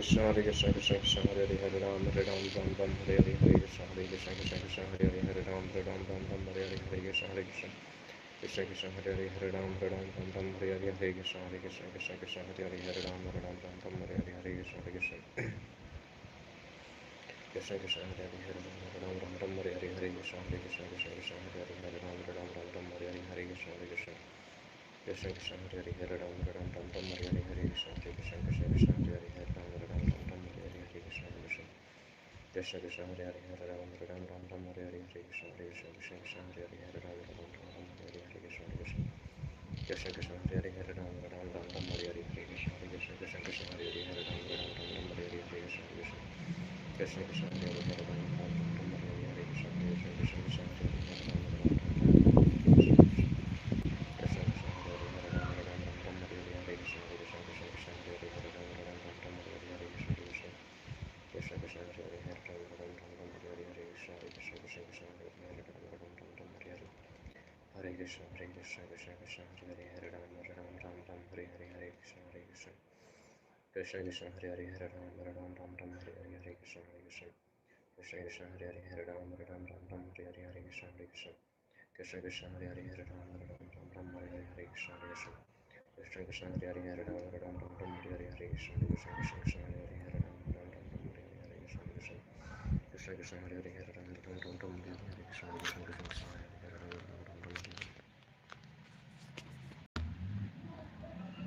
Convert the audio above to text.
Hare Krishna Krishna Krishna Hare Hare Hare Ram Ram Ram Hare Hare Hare Krishna Hare Krishna Krishna Krishna Hare Hare Hare Ram Ram Ram Hare Hare Hare Krishna Hare Krishna Krishna Krishna Hare Hare Hare Ram Ram Hare Hare Hare Krishna Hare Krishna Krishna Krishna Hare Hare Hare Ram Ram Hare Hare Hare Krishna Hare Krishna Krishna Krishna Hare Hare Hare Ram Hare Hare Hare Krishna Hare Krishna Krishna Krishna Hare Hare Hare Ram Hare Hare Hare Krishna Hare Krishna Krishna Krishna Hare Hare Hare Ram Hare Hare Hare Krishna Hare Krishna Krishna Krishna Hare Hare Hare Ram Hare Hare Hare Krishna Hare Krishna Krishna Krishna Hare Hare Hare Ram Hare Hare Hare Krishna Hare Krishna Krishna Krishna Hare Hare Hare Ram Hare Hare Hare Krishna Hare Krishna Krishna Krishna Hare Hare Hare Ram Hare Hare Hare Krishna Hare Krishna Krishna Krishna Hare Hare Hare Ram Hare Hare Hare Krishna Hare Krishna Krishna Krishna Hare Hare Hare Ram Hare Hare Krishna Hare Krishna Krishna Krishna Hare Hare Hare Ram Krishna Krishna Hare Hare Hare Ram Hare Hare Hare Krishna Hare Krishna Krishna Krishna Hare Hare Hare Ram Hare Hare Hare Krishna Hare Krishna Krishna Krishna Hare Hare Hare Ram Hare Hare Hare Krishna Hare Krishna Krishna Krishna Hare Hare Hare Ram Hare Hare Hare Krishna Krishna Krishna Hare Hare Hare Ram Hare Hare Hare Krishna Hare Krishna Krishna Krishna Hare Hare Hare Ram Hare Hare Hare Krishna Hare Krishna Krishna Krishna Hare Hare Hare Ram Hare Hare Hare Krishna Hare Krishna Krishna Krishna Hare Hare Hare Ram Hare Hare Hare Krishna Hare Krishna Krishna Krishna Hare Hare Hare Ram Hare Hare Hare Krishna Hare Krishna Krishna Krishna Hare Hare Hare Ram Hare Hare Hare Krishna Hare Krishna Krishna Krishna Hare Hare Hare Ram Hare Hare Hare Krishna Hare Krishna